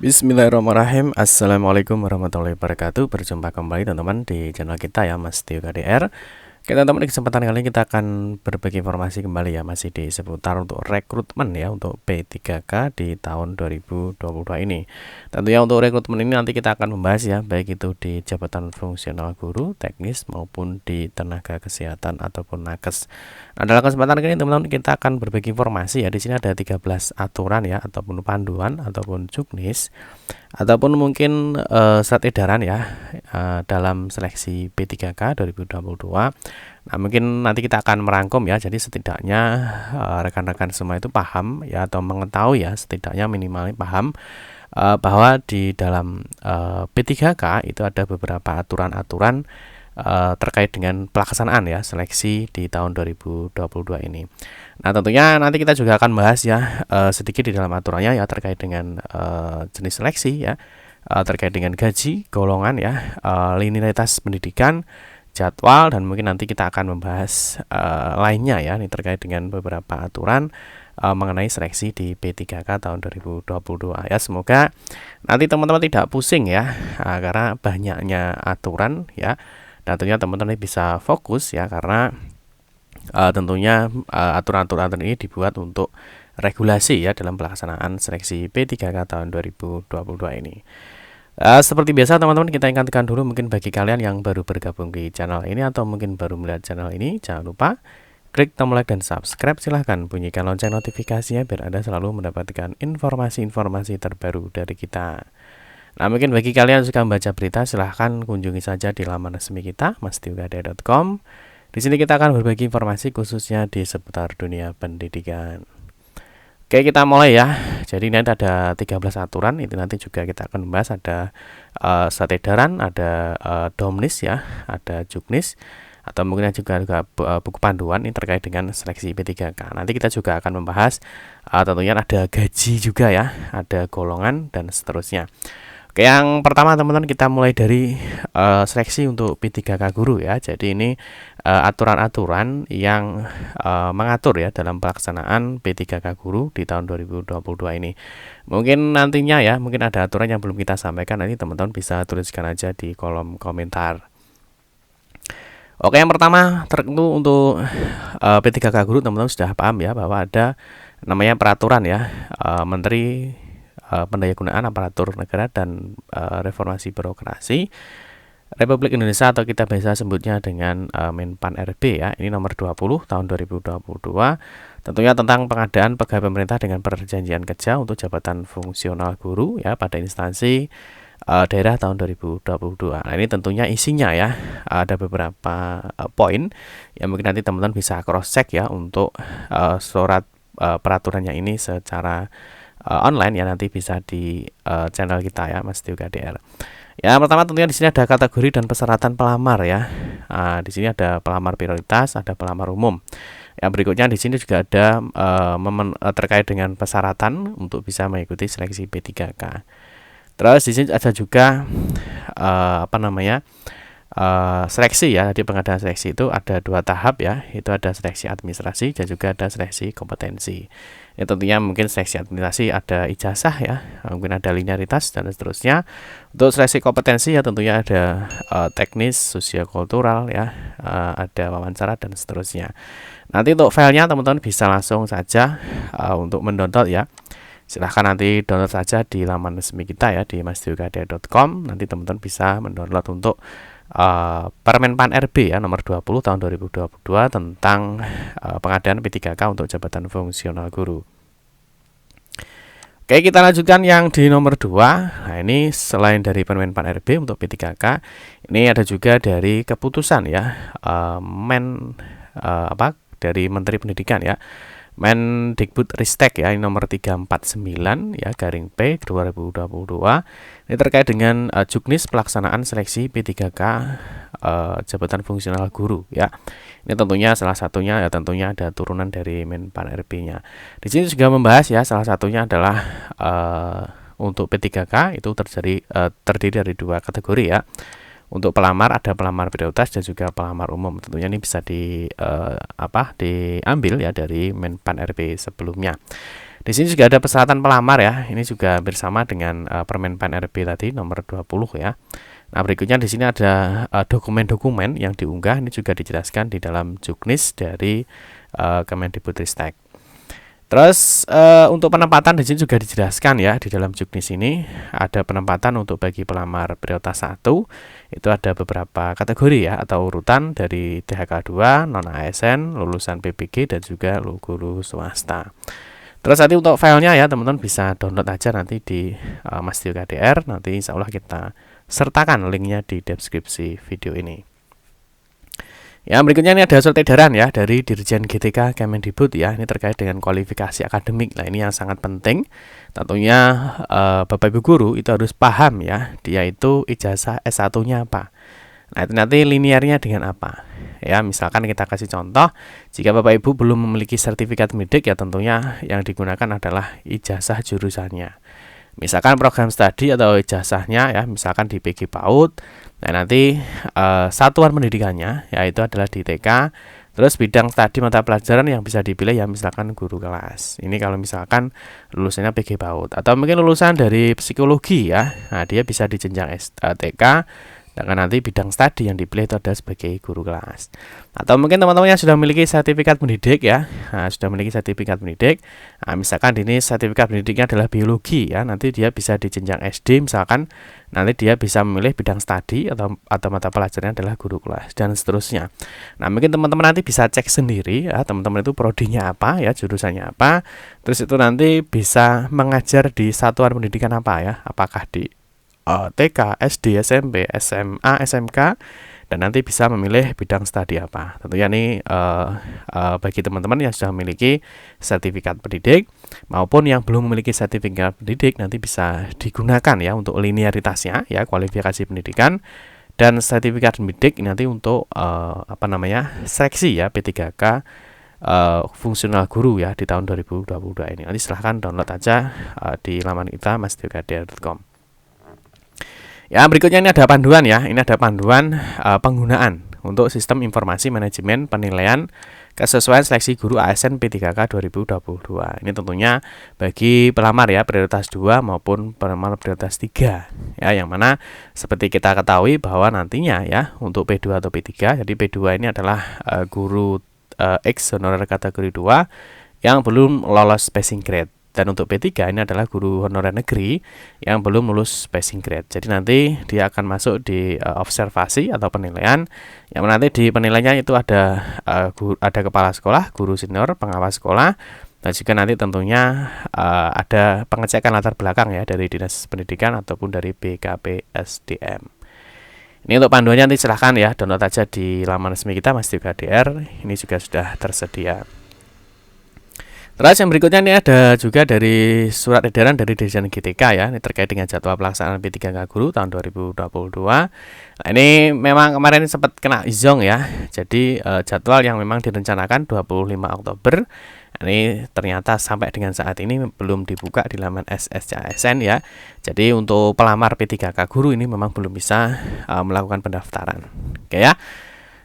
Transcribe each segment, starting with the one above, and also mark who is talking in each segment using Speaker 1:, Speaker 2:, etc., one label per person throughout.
Speaker 1: Bismillahirrahmanirrahim. Assalamualaikum warahmatullahi wabarakatuh. Berjumpa kembali teman-teman di channel kita ya, Mas Tio KDR. Oke teman-teman, di kesempatan kali ini kita akan berbagi informasi kembali ya, masih di seputar untuk rekrutmen ya, untuk P3K di tahun 2022 ini. Tentunya untuk rekrutmen ini nanti kita akan membahas ya, baik itu di jabatan fungsional guru, teknis maupun di tenaga kesehatan ataupun nakes. Nah, dalam kesempatan ini teman-teman kita akan berbagi informasi ya. Di sini ada 13 aturan ya, ataupun panduan ataupun juknis ataupun mungkin surat edaran ya dalam seleksi P3K 2022. Nah, mungkin nanti kita akan merangkum ya. Jadi setidaknya rekan-rekan semua itu paham ya, atau mengetahui ya, setidaknya minimalnya paham bahwa di dalam P3K itu ada beberapa aturan-aturan terkait dengan pelaksanaan ya seleksi di tahun 2022 ini. Nah, tentunya nanti kita juga akan bahas ya sedikit di dalam aturannya ya, terkait dengan jenis seleksi ya, terkait dengan gaji, golongan ya, linearitas pendidikan, jadwal, dan mungkin nanti kita akan membahas lainnya ya, ini terkait dengan beberapa aturan mengenai seleksi di P3K tahun 2022 ya. Semoga nanti teman-teman tidak pusing ya karena banyaknya aturan ya. Dan tentunya teman-teman bisa fokus ya, karena tentunya aturan-aturan ini dibuat untuk regulasi ya dalam pelaksanaan seleksi P3K tahun 2022 ini. Seperti biasa teman-teman, kita ingatkan dulu mungkin bagi kalian yang baru bergabung di channel ini atau mungkin baru melihat channel ini, jangan lupa klik tombol like dan subscribe. Silahkan bunyikan lonceng notifikasinya biar Anda selalu mendapatkan informasi-informasi terbaru dari kita. Nah, mungkin bagi kalian yang suka membaca berita, silahkan kunjungi saja di laman resmi kita, mastiokade.com. Di sini kita akan berbagi informasi khususnya di seputar dunia pendidikan. Oke, kita mulai ya. Jadi nanti ada 13 aturan, itu nanti juga kita akan membahas. Ada surat edaran, ada domnis ya, ada juknis, atau mungkin juga buku panduan ini terkait dengan seleksi P3K. Nanti kita juga akan membahas tentunya ada gaji juga ya, ada golongan dan seterusnya. Oke, yang pertama teman-teman, kita mulai dari seleksi untuk P3K guru ya. Jadi ini aturan-aturan yang mengatur ya dalam pelaksanaan P3K guru di tahun 2022 ini. Mungkin nantinya ya, mungkin ada aturan yang belum kita sampaikan, nanti teman-teman bisa tuliskan aja di kolom komentar. Oke, yang pertama tentu untuk P3K guru, teman-teman sudah paham ya bahwa ada namanya peraturan ya, Menteri Pendayagunaan Aparatur Negara dan Reformasi Birokrasi Republik Indonesia, atau kita biasa sebutnya dengan Menpan RB ya. Ini nomor 20 tahun 2022, tentunya tentang pengadaan pegawai pemerintah dengan perjanjian kerja untuk jabatan fungsional guru ya pada instansi daerah tahun 2022. Nah, ini tentunya isinya ya ada beberapa poin yang mungkin nanti teman-teman bisa cross check ya untuk surat peraturannya ini secara online ya, nanti bisa di channel kita ya, Mas Tio KDR. Ya, pertama tentunya di sini ada kategori dan persyaratan pelamar ya. Di sini ada pelamar prioritas, ada pelamar umum. Yang berikutnya di sini juga ada terkait dengan persyaratan untuk bisa mengikuti seleksi P3K. Terus di sini ada juga seleksi ya. Di pengadaan seleksi itu ada 2 tahap ya, itu ada seleksi administrasi dan juga ada seleksi kompetensi. Ini tentunya mungkin seleksi administrasi ada ijazah ya, mungkin ada linearitas dan seterusnya. Untuk seleksi kompetensi ya tentunya ada teknis, sosiokultural ya, ada wawancara dan seterusnya. Nanti untuk filenya teman-teman bisa langsung saja untuk mendownload ya. Silahkan nanti download saja di laman resmi kita ya, di mastiokade.com. Nanti teman-teman bisa mendownload untuk Permenpan RB ya nomor 20 tahun 2022 tentang pengadaan P3K untuk jabatan fungsional guru. Oke, kita lanjutkan yang di nomor 2. Nah, ini selain dari Permenpan RB untuk P3K, ini ada juga dari keputusan ya dari Menteri Pendidikan ya, Mendikbud Ristek ya, ini nomor 349 ya garing P 2022. Ini terkait dengan juknis pelaksanaan seleksi P3K jabatan fungsional guru ya. Ini tentunya salah satunya ya, tentunya ada turunan dari Menpan RB-nya. Di sini juga membahas ya, salah satunya adalah untuk P3K itu terdiri dari 2 kategori ya. Untuk pelamar ada pelamar prioritas dan juga pelamar umum. Tentunya ini bisa diambil ya dari Menpan RB sebelumnya. Di sini juga ada persyaratan pelamar ya. Ini juga bersama dengan Permen-Pan RB tadi nomor 20 ya. Nah, berikutnya di sini ada dokumen-dokumen yang diunggah. Ini juga dijelaskan di dalam juknis dari Kemendikbudristek. Terus untuk penempatan di sini juga dijelaskan ya, di dalam juknis ini ada penempatan untuk bagi pelamar prioritas 1 itu ada beberapa kategori ya atau urutan dari THK 2, non ASN, lulusan PBG dan juga guru swasta. Terus nanti untuk filenya ya teman-teman bisa download aja nanti di Mastio KDR, nanti insya Allah kita sertakan linknya di deskripsi video ini. Ya, berikutnya ini ada surat edaran ya dari Dirjen GTK Kemendikbud ya. Ini terkait dengan kualifikasi akademik. Nah, ini yang sangat penting. Tentunya Bapak Ibu guru itu harus paham ya, dia itu ijazah S1-nya apa. Nah, itu nanti linearnya dengan apa. Ya, misalkan kita kasih contoh, jika Bapak Ibu belum memiliki sertifikat pendidik ya tentunya yang digunakan adalah ijazah jurusannya. Misalkan program studi atau ijazahnya ya, misalkan di PG PAUD. Nah, nanti satuan pendidikannya yaitu adalah di TK. Terus bidang studi mata pelajaran yang bisa dipilih ya misalkan guru kelas. Ini kalau misalkan lulusannya PG PAUD atau mungkin lulusan dari psikologi ya. Nah, dia bisa di jenjang TK. Dan nanti bidang studi yang dipilih itu adalah sebagai guru kelas. Atau mungkin teman-teman yang sudah memiliki sertifikat pendidik ya, sudah memiliki sertifikat pendidik. Nah, misalkan ini sertifikat pendidiknya adalah biologi ya, nanti dia bisa di jenjang SD misalkan, nanti dia bisa memilih bidang studi atau mata pelajarannya adalah guru kelas dan seterusnya. Nah, mungkin teman-teman nanti bisa cek sendiri ya, teman-teman itu prodinya apa ya, jurusannya apa. Terus itu nanti bisa mengajar di satuan pendidikan apa ya, apakah di TK, SD, SMP, SMA, SMK, dan nanti bisa memilih bidang studi apa. Tentunya ini bagi teman-teman yang sudah memiliki sertifikat pendidik maupun yang belum memiliki sertifikat pendidik nanti bisa digunakan ya untuk linearitasnya ya, kualifikasi pendidikan dan sertifikat pendidik nanti untuk seleksi ya P3K fungsional guru ya di tahun 2022 ini. Nanti silahkan download aja di laman kita mastiokdr.com. Ya, berikutnya ini ada panduan ya. Ini ada panduan penggunaan untuk sistem informasi manajemen penilaian kesesuaian seleksi guru ASN P3K 2022. Ini tentunya bagi pelamar ya prioritas 2 maupun pelamar prioritas 3. Ya, yang mana seperti kita ketahui bahwa nantinya ya untuk P2 atau P3, jadi P2 ini adalah guru X honorer kategori 2 yang belum lolos passing grade. Dan untuk P3 ini adalah guru honorer negeri yang belum lulus passing grade. Jadi nanti dia akan masuk di observasi atau penilaian. Yang nanti di penilaiannya itu ada kepala sekolah, guru senior, pengawas sekolah, dan juga nanti tentunya ada pengecekan latar belakang ya dari Dinas Pendidikan ataupun dari BKPSDM. Ini untuk panduannya nanti silahkan ya download aja di laman resmi kita Mastio KDR. Ini juga sudah tersedia. Terus yang berikutnya ini ada juga dari surat edaran dari Dirjen GTK ya, ini terkait dengan jadwal pelaksanaan P3K Guru tahun 2022. Nah, ini memang kemarin sempat kena izong ya. Jadi jadwal yang memang direncanakan 25 Oktober. Ini ternyata sampai dengan saat ini belum dibuka di laman SSCASN ya. Jadi untuk pelamar P3K Guru ini memang belum bisa melakukan pendaftaran. Oke ya.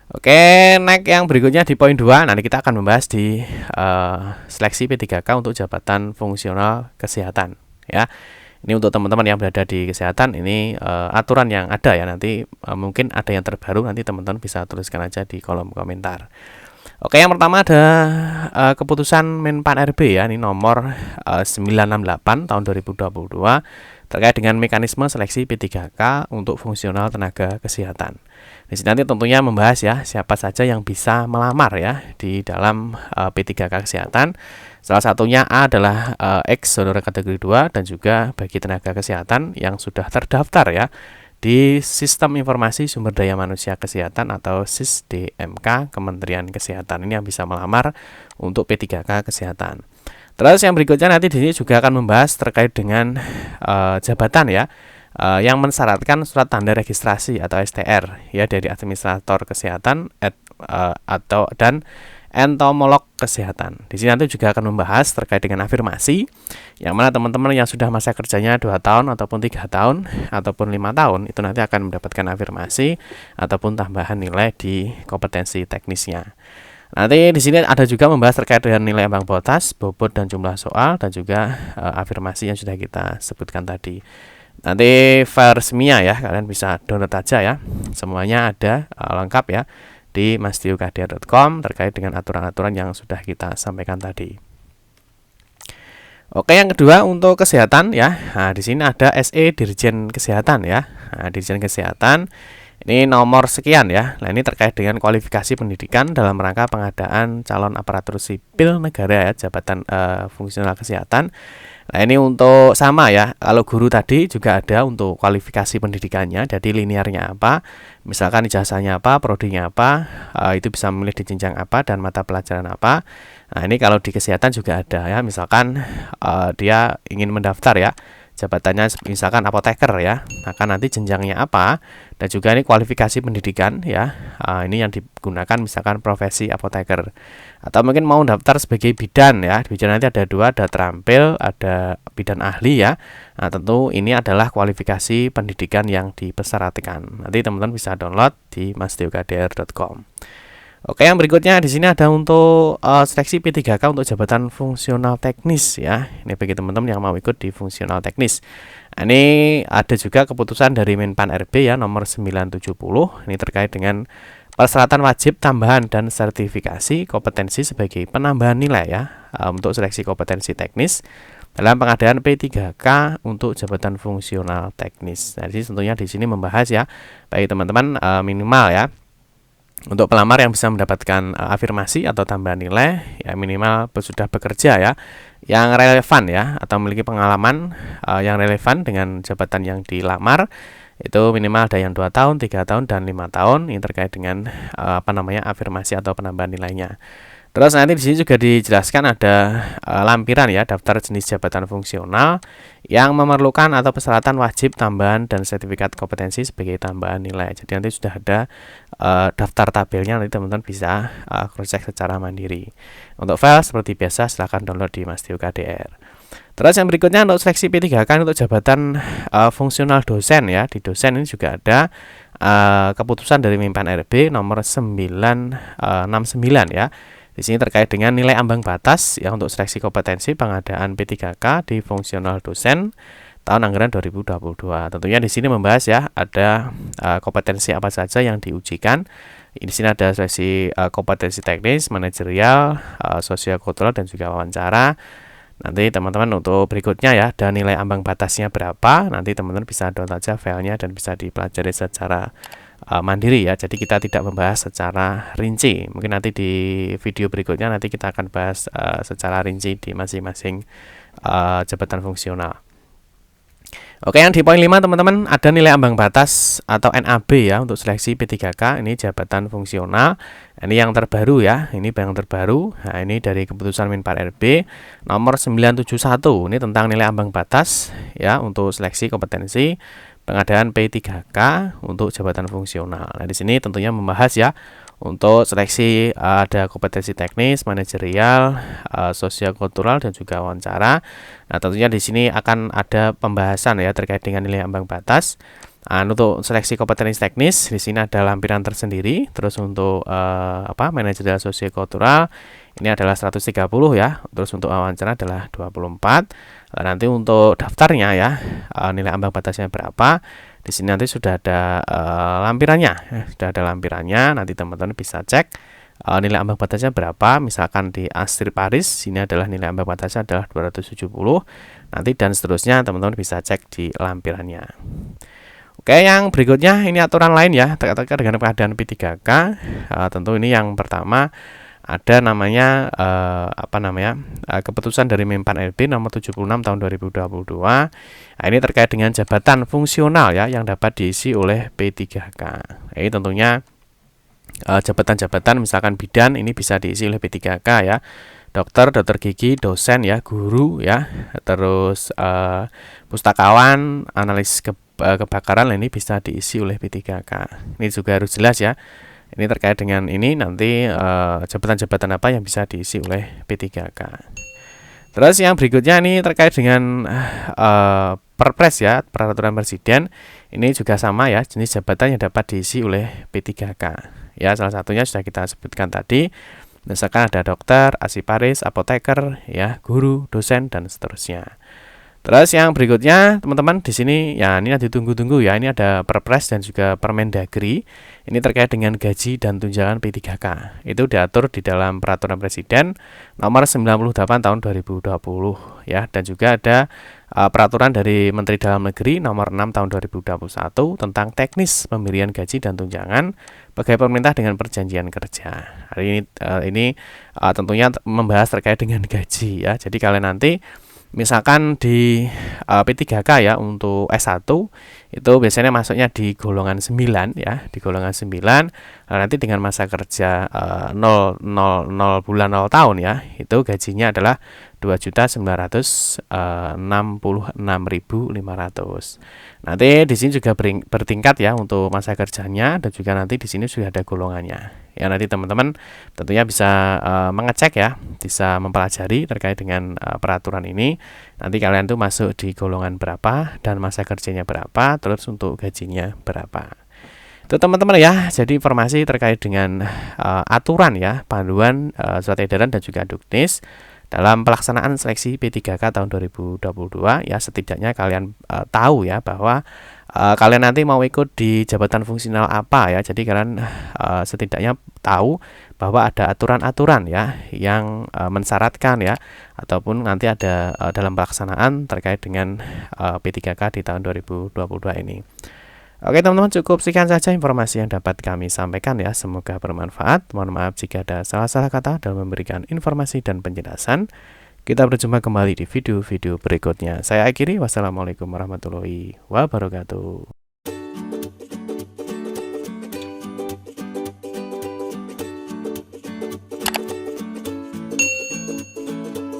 Speaker 1: Oke, next yang berikutnya di poin 2. Nanti kita akan membahas di seleksi P3K untuk jabatan fungsional kesehatan ya. Ini untuk teman-teman yang berada di kesehatan, ini aturan yang ada ya, nanti mungkin ada yang terbaru, nanti teman-teman bisa tuliskan aja di kolom komentar. Oke, yang pertama ada keputusan Menpan RB ya, ini nomor 968 tahun 2022 terkait dengan mekanisme seleksi P3K untuk fungsional tenaga kesehatan. Di sini nanti tentunya membahas ya siapa saja yang bisa melamar ya di dalam P3K kesehatan. Salah satunya A adalah X honorer kategori 2 dan juga bagi tenaga kesehatan yang sudah terdaftar ya di Sistem Informasi Sumber Daya Manusia Kesehatan atau SISDMK Kementerian Kesehatan. Ini yang bisa melamar untuk P3K kesehatan. Terus yang berikutnya nanti di sini juga akan membahas terkait dengan jabatan ya. Yang mensyaratkan surat tanda registrasi atau STR ya dari administrator kesehatan dan entomolog kesehatan. Di sini nanti juga akan membahas terkait dengan afirmasi, yang mana teman-teman yang sudah masa kerjanya 2 tahun ataupun 3 tahun ataupun 5 tahun itu nanti akan mendapatkan afirmasi ataupun tambahan nilai di kompetensi teknisnya. Nanti di sini ada juga membahas terkait dengan nilai ambang batas, bobot dan jumlah soal, dan juga afirmasi yang sudah kita sebutkan tadi. Nanti file resminya ya, kalian bisa download aja ya. Semuanya ada lengkap ya di mastiukdr.com terkait dengan aturan-aturan yang sudah kita sampaikan tadi. Oke, yang kedua untuk kesehatan ya. Nah, di sini ada SE Dirjen Kesehatan ya. Nah, Dirjen Kesehatan ini nomor sekian ya. Nah, ini terkait dengan kualifikasi pendidikan dalam rangka pengadaan calon aparatur sipil negara ya, jabatan fungsional kesehatan. Nah, ini untuk sama ya. Kalau guru tadi juga ada untuk kualifikasi pendidikannya. Jadi linearnya apa? Misalkan ijazahnya apa, prodinya apa, itu bisa memilih di jenjang apa dan mata pelajaran apa. Nah, ini kalau di kesehatan juga ada ya. Misalkan dia ingin mendaftar ya, jabatannya misalkan apoteker ya, maka nanti jenjangnya apa, dan juga ini kualifikasi pendidikan ya. Ini yang digunakan misalkan profesi apoteker, atau mungkin mau daftar sebagai bidan ya. Bidan nanti ada dua, ada terampil, ada bidan ahli ya. Nah, tentu ini adalah kualifikasi pendidikan yang dipersyaratkan. Nanti teman-teman bisa download di mastiukdr.com. Oke, yang berikutnya di sini ada untuk seleksi P3K untuk jabatan fungsional teknis ya. Ini bagi teman-teman yang mau ikut di fungsional teknis. Nah, ini ada juga keputusan dari Menpan RB ya nomor 970. Ini terkait dengan persyaratan wajib tambahan dan sertifikasi kompetensi sebagai penambahan nilai ya untuk seleksi kompetensi teknis dalam pengadaan P3K untuk jabatan fungsional teknis. Nah, jadi tentunya di sini membahas ya bagi teman-teman minimal ya. Untuk pelamar yang bisa mendapatkan afirmasi atau tambahan nilai ya minimal sudah bekerja ya yang relevan ya, atau memiliki pengalaman yang relevan dengan jabatan yang dilamar. Itu minimal ada yang 2 tahun, 3 tahun, dan 5 tahun. Ini terkait dengan afirmasi atau penambahan nilainya. Terus nanti di sini juga dijelaskan ada lampiran ya, daftar jenis jabatan fungsional yang memerlukan atau persyaratan wajib tambahan dan sertifikat kompetensi sebagai tambahan nilai. Jadi nanti sudah ada daftar tabelnya, nanti teman-teman bisa cross-check secara mandiri. Untuk file seperti biasa silahkan download di mastiukdr. Terus yang berikutnya untuk seleksi P3K untuk jabatan fungsional dosen ya. Di dosen ini juga ada keputusan dari Menpan RB nomor 969 ya. Di sini terkait dengan nilai ambang batas ya untuk seleksi kompetensi pengadaan P3K di fungsional dosen tahun anggaran 2022. Tentunya di sini membahas ya ada kompetensi apa saja yang diujikan. Di sini ada seleksi kompetensi teknis, manajerial, sosiokultural, dan juga wawancara. Nanti teman-teman untuk berikutnya ya ada nilai ambang batasnya berapa. Nanti teman-teman bisa download saja filenya dan bisa dipelajari secara mandiri ya. Jadi kita tidak membahas secara rinci. Mungkin nanti di video berikutnya nanti kita akan bahas secara rinci di masing-masing jabatan fungsional. Oke, yang di poin 5 teman-teman ada nilai ambang batas atau NAB ya untuk seleksi P3K. Ini jabatan fungsional. Ini yang terbaru ya. Ini yang terbaru. Nah, ini dari keputusan Menpan RB nomor 971. Ini tentang nilai ambang batas ya untuk seleksi kompetensi pengadaan P3K untuk jabatan fungsional. Nah, di sini tentunya membahas ya untuk seleksi ada kompetensi teknis, manajerial, sosiokultural, dan juga wawancara. Nah, tentunya di sini akan ada pembahasan ya terkait dengan nilai ambang batas. Untuk seleksi kompetensi teknis di sini ada lampiran tersendiri. Terus untuk manajerial sosiokultural ini adalah 130 ya. Terus untuk wawancara adalah 24. Nanti untuk daftarnya ya nilai ambang batasnya berapa. Di sini nanti sudah ada lampirannya, sudah ada lampirannya. Nanti teman-teman bisa cek nilai ambang batasnya berapa. Misalkan di Astri Paris, ini adalah nilai ambang batasnya adalah 270. Nanti dan seterusnya teman-teman bisa cek di lampirannya. Oke, yang berikutnya ini aturan lain ya terkait dengan pengadaan P3K. Tentu ini yang pertama ada namanya keputusan dari Menpan RB nomor 76 tahun 2022. Nah, ini terkait dengan jabatan fungsional ya yang dapat diisi oleh P3K. Ini tentunya jabatan-jabatan misalkan bidan ini bisa diisi oleh P3K ya. Dokter gigi, dosen ya, guru ya. Terus pustakawan, analis kebakaran ini bisa diisi oleh P3K. Ini juga harus jelas ya. Ini terkait dengan ini nanti jabatan-jabatan apa yang bisa diisi oleh P3K. Terus yang berikutnya ini terkait dengan Perpres ya, peraturan presiden. Ini juga sama ya, jenis jabatan yang dapat diisi oleh P3K. Ya, salah satunya sudah kita sebutkan tadi. Misalkan ada dokter, arsiparis, apoteker, ya, guru, dosen, dan seterusnya. Terus yang berikutnya, teman-teman, di sini ya ini ditunggu-tunggu ya. Ini ada Perpres dan juga Permendagri. Ini terkait dengan gaji dan tunjangan P3K. Itu diatur di dalam Peraturan Presiden nomor 98 tahun 2020 ya, dan juga ada peraturan dari Menteri Dalam Negeri nomor 6 tahun 2021 tentang teknis pemberian gaji dan tunjangan pegawai pemerintah dengan perjanjian kerja. Hari ini tentunya membahas terkait dengan gaji ya. Jadi kalian nanti misalkan di P3K ya untuk S1 itu biasanya masuknya di golongan 9 ya, di golongan 9. Nanti dengan masa kerja 0 bulan 0 tahun ya, itu gajinya adalah 2.966.500. Nanti di sini juga bertingkat ya untuk masa kerjanya, dan juga nanti di sini sudah ada golongannya. Ya, nanti teman-teman tentunya bisa mengecek ya, bisa mempelajari terkait dengan peraturan ini. Nanti kalian tuh masuk di golongan berapa dan masa kerjanya berapa, terus untuk gajinya berapa. Itu teman-teman ya, jadi informasi terkait dengan aturan ya, panduan surat edaran dan juga Duknis dalam pelaksanaan seleksi P3K tahun 2022 ya. Setidaknya kalian tahu ya bahwa kalian nanti mau ikut di jabatan fungsional apa ya. Jadi kalian setidaknya tahu bahwa ada aturan-aturan ya yang mensyaratkan ya, ataupun nanti ada dalam pelaksanaan terkait dengan P3K di tahun 2022 ini. Oke teman-teman, cukup sekian saja informasi yang dapat kami sampaikan ya. Semoga bermanfaat. Mohon maaf jika ada salah-salah kata dalam memberikan informasi dan penjelasan. Kita berjumpa kembali di video-video berikutnya. Saya akhiri. Wassalamualaikum warahmatullahi wabarakatuh.